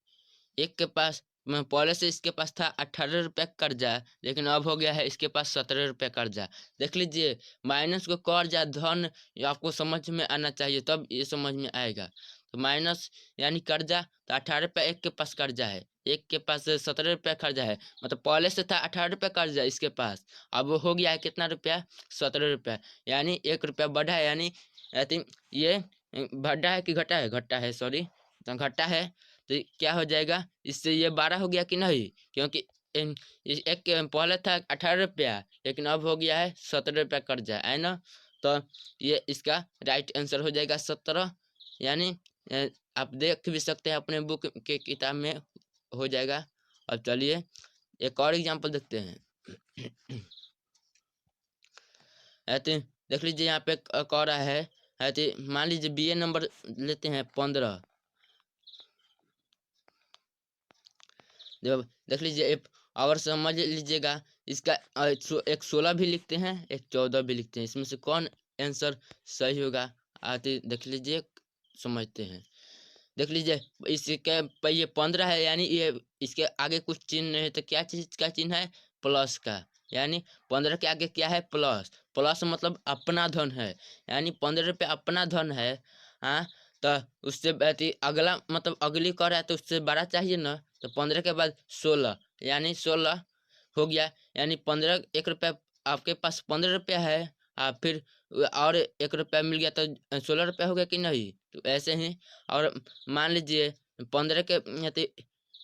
एक के पास पहले से इसके पास था 18 रुपया कर्जा, लेकिन अब हो गया है इसके पास 17 रुपया कर्जा। देख लीजिए माइनस को कर्जा धन ये आपको समझ में आना चाहिए, तब ये समझ में आएगा। तो माइनस यानी कर्जा, तो 18 रुपया एक के पास कर्जा है, एक के पास 17 रुपया कर्जा है। मतलब पहले से था 18 रुपया कर्जा इसके पास, अब हो गया है कितना रुपया? 17 रुपया। यानी 1 रुपया बढ़ा है, यानी आई थिंक ये बढ़ा है कि घटा है? घटा है, सॉरी, तो घटा है। तो क्या हो जाएगा? इससे ये 12 हो गया कि नहीं? क्योंकि एक पहले था 18 रुपया, लेकिन अब हो गया है 17 रुपया कर्जा, है ना। तो ये इसका राइट आंसर हो जाएगा 17। यानी आप देख भी सकते हैं अपने बुक के किताब में हो जाएगा। अब चलिए एक और एग्जांपल देखते हैं। ऐसे देख लीजिए यहाँ पे कह रहा है, ऐसे मान लीजिए BA नंबर लेते हैं 15। जब देख लीजिए अगर समझ लीजिएगा इसका एक 16 भी लिखते हैं, एक 14 भी लिखते हैं। इसमें से कौन आंसर सही होगा? आते देख लीजिए, समझते हैं। देख लीजिए इसके पे ये 15 है, यानी ये इसके आगे कुछ चिन्ह नहीं है, तो क्या चीज का चिन्ह है? प्लस का। यानी 15 के आगे क्या है? प्लस। प्लस मतलब अपना धन है, यानी 15 रुपये अपना धन है। हाँ, तो उससे अगला मतलब अगली कर रहा है तो उससे बड़ा चाहिए ना। तो 15 के बाद 16, यानी 16 हो गया। यानी 15 1 रुपया आपके पास 15 रुपया है, फिर और 1 रुपया मिल गया तो 16 रुपया हो गया कि नहीं? तो ऐसे ही। और मान लीजिए 15 के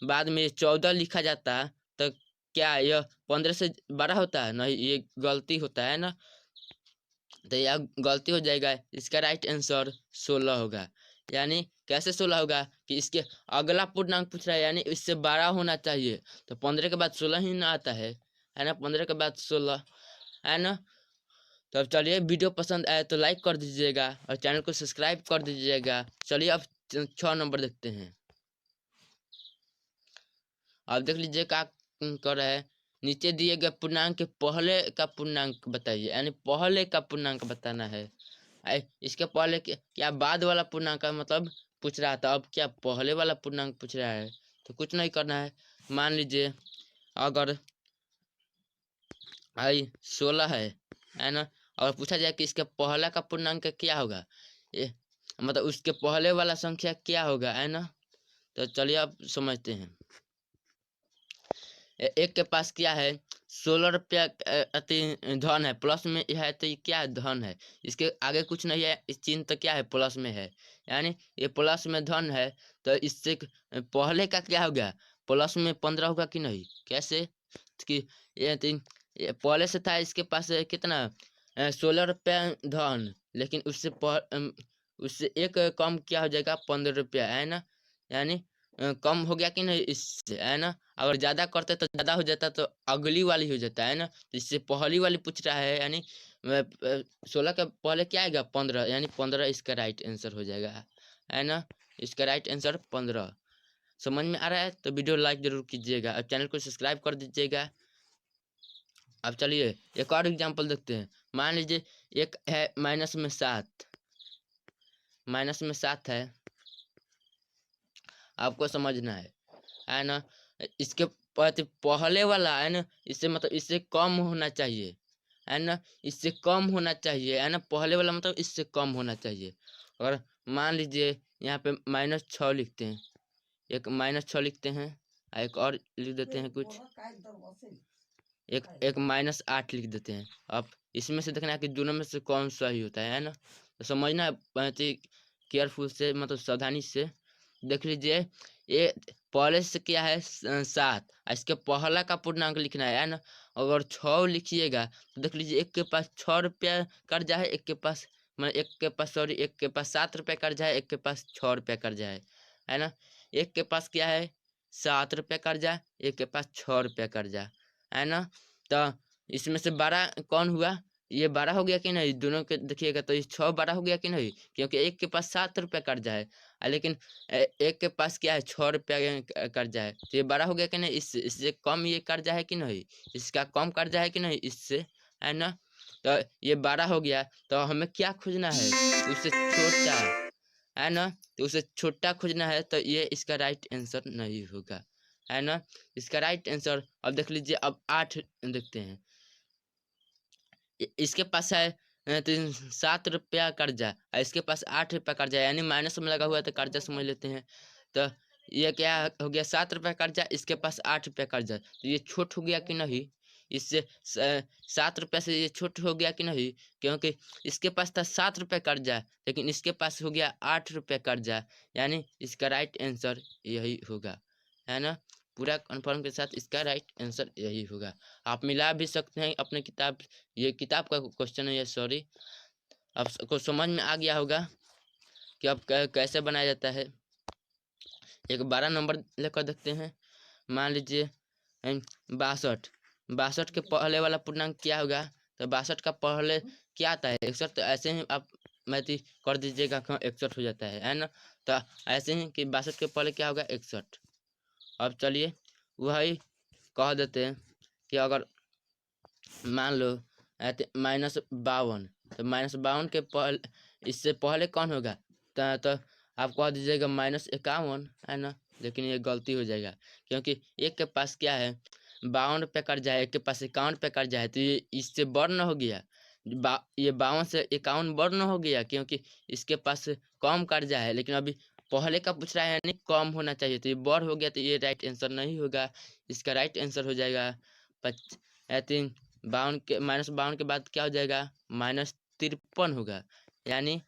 बाद में 14 लिखा जाता, तो क्या यह 15 से बड़ा होता है? नहीं, ये गलती होता है ना। तो यह गलती हो जाएगा। इसका राइट आंसर 16 होगा। यानी कैसे 16 होगा? कि इसके अगला पूर्णांक पूछ रहा है, यानी इससे बड़ा होना चाहिए। तो 15 के बाद 16 ही ना आता है ना। 15 के बाद 16, है ना। तो अब चलिए वीडियो पसंद आए तो लाइक कर दीजिएगा और चैनल को सब्सक्राइब कर दीजिएगा। चलिए अब 6 नंबर देखते हैं। अब देख लीजिए क्या कर रहा है। नीचे दिए गए पूर्णांक के पहले का पूर्णांक बताइए, यानी पहले का पूर्णांक बताना है। इसके पहले क्या बाद वाला पूर्णांक का मतलब पूछ रहा था, अब क्या पहले वाला पूर्णांक पूछ रहा है। तो कुछ नहीं करना है। मान लीजिए अगर आई 16 है ना, और पूछा जाए कि इसके पहला का पूर्णांक क्या होगा, ये मतलब उसके पहले वाला संख्या क्या होगा, है ना। तो चलिए अब समझते हैं। एक के पास क्या है 16 रुपया अति धन है, प्लस में है, तो ये क्या है धन है। इसके आगे कुछ नहीं है, इस चिन्ह तो क्या है प्लस में है, यानी ये प्लस में धन है। तो इससे पहले का क्या होगा, प्लस में 15 होगा कि नहीं, कैसे कि ये पहले से था इसके पास कितना 16 रुपया धन, लेकिन उससे एक कम क्या हो जाएगा 15 रुपया, है ना। यानी कम हो गया कि नहीं इससे, है ना। अगर ज्यादा करते तो ज्यादा हो जाता, तो अगली वाली हो जाता है ना। तो इससे पहली वाली पूछ रहा है, यानी 16 का पहले क्या आएगा 15, यानी 15 इसका राइट आंसर हो जाएगा, है ना। इसका राइट आंसर 15। समझ में आ रहा है तो वीडियो लाइक जरूर कीजिएगा और चैनल को सब्सक्राइब कर दीजिएगा। अब चलिए एक और एग्जांपल देखते हैं। मान लीजिए एक है -7 है, आपको समझना है ना। इसके पहले वाला है ना, इससे मतलब इससे कम होना चाहिए, है ना। इससे कम होना चाहिए, है ना। पहले वाला मतलब इससे कम होना चाहिए। और मान लीजिए यहाँ पे -6 लिखते हैं, एक -6 लिखते हैं, एक और लिख देते हैं कुछ, एक एक -8 लिख देते हैं। अब इसमें से देखना है कि दोनों में से कौन सही होता है ना। तो समझना है केयरफुल से, मतलब सावधानी से देख लीजिए। ये पहले से क्या है 7, इसके पहला का पूर्णांक लिखना है ना। अगर 6 लिखिएगा तो देख लीजिए एक के पास 6 रुपया कर्जा है, एक के पास सॉरी, एक के पास 7 रुपया कर्जा है, एक के पास 6 रुपया कर्जा है ना। एक के पास क्या है 7 रुपया कर्जा, एक के पास 6 रुपया कर्जा, है ना। तो इसमें से बड़ा कौन हुआ, ये बड़ा हो गया कि नहीं, दोनों के देखिएगा तो ये 6 बड़ा हो गया कि नहीं, क्योंकि एक के पास 7 रुपया कर्जा है, लेकिन एक के पास क्या है 6 रुपया कर्जा है। तो ये बड़ा हो गया कि नहीं, इससे कम ये कर्जा है कि नहीं, इसका कम कर्जा है कि नहीं इससे, है ना। तो ये बड़ा हो गया, तो हमें क्या खोजना है, उससे छोटा, है ना। तो उसे छोटा खोजना है, तो ये इसका राइट आंसर नहीं होगा, है ना। इसका राइट आंसर अब देख लीजिए। अब 8 देखते हैं। इसके पास है 7 रुपया कर्जा और इसके पास 8 रुपया कर्जा है, यानी माइनस में लगा हुआ है, तो कर्जा समझ लेते हैं। तो ये क्या हो गया 7 रुपया कर्जा, इसके पास 8 रुपया कर्जा, तो ये छोट हो गया कि नहीं, इससे 7 रुपया से ये छोट हो गया कि नहीं, क्योंकि इसके पास था 7 रुपया कर्जा, लेकिन इसके पास हो गया 8 रुपया कर्जा, यानी इसका राइट आंसर यही होगा, है ना। पूरा कन्फर्म के साथ इसका राइट आंसर यही होगा। आप मिला भी सकते हैं अपने किताब, ये किताब का क्वेश्चन है ये, सॉरी। अब को समझ में आ गया होगा कि अब कैसे बनाया जाता है। एक 12 नंबर लेकर देखते हैं। मान लीजिए 62, 62 के पहले वाला पूर्णांक क्या होगा, तो 62 का पहले क्या आता है 61, तो ऐसे ही आप मैथी कर दीजिएगा 61 हो जाता है ना। तो ऐसे ही कि 62 के पहले क्या होगा 61। अब चलिए वही कह देते हैं कि अगर मान लो -52, तो -52 के पहले, इससे पहले कौन होगा, तो आप कह दीजिएगा -51, है ना। लेकिन ये गलती हो जाएगा, क्योंकि एक के पास क्या है 52 रुपया कर्जा है, एक के पास 51 रुपया कर्जा है, तो ये इससे बढ़ हो गया। ये 52 से 51 बढ़ हो गया, क्योंकि इसके पास कम कर्जा है, लेकिन अभी पहले का पूछ रहा है, यानी कम होना चाहिए, तो ये बढ़ हो गया, तो ये राइट आंसर नहीं होगा। इसका राइट आंसर हो जाएगा 52 के -52 के बाद क्या हो जाएगा -53 होगा, यानी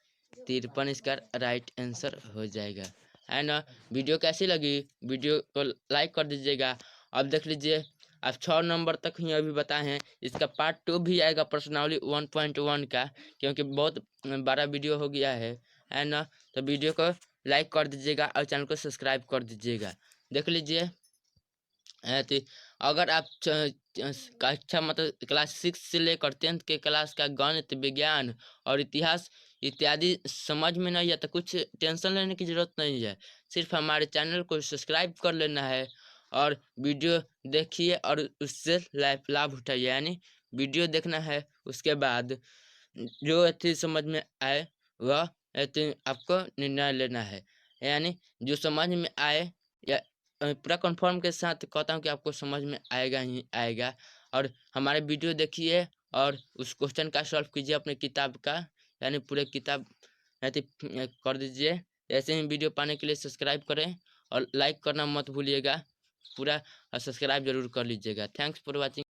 53 इसका राइट आंसर हो जाएगा, है ना। वीडियो कैसी लगी, वीडियो को लाइक कर दीजिएगा। अब देख लीजिए अब 6 नंबर तक ही अभी बताए हैं, इसका पार्ट 2 भी आएगा प्रश्नावली 1.1 का, क्योंकि बहुत बड़ा वीडियो हो गया है ना। तो वीडियो को लाइक कर दीजिएगा और चैनल को सब्सक्राइब कर दीजिएगा। देख लीजिए तो अगर आप कक्षा मतलब क्लास 6 से लेकर 10th के क्लास का गणित, विज्ञान और इतिहास इत्यादि समझ में नहीं है, तो कुछ टेंशन लेने की ज़रूरत नहीं है। सिर्फ हमारे चैनल को सब्सक्राइब कर लेना है और वीडियो देखिए और उससे लाभ उठाइए, यानी वीडियो देखना है, उसके बाद जो अथी समझ में आए वह अथी आपको निर्णय लेना है। यानी जो समझ में आए या पूरा कन्फर्म के साथ कहता हूँ कि आपको समझ में आएगा ही आएगा। और हमारे वीडियो देखिए और उस क्वेश्चन का सॉल्व कीजिए अपने किताब का, यानी पूरे किताब अथी कर दीजिए। ऐसे ही वीडियो पाने के लिए सब्सक्राइब करें और लाइक करना मत भूलिएगा। पूरा सब्सक्राइब जरूर कर लीजिएगा। Thanks for watching.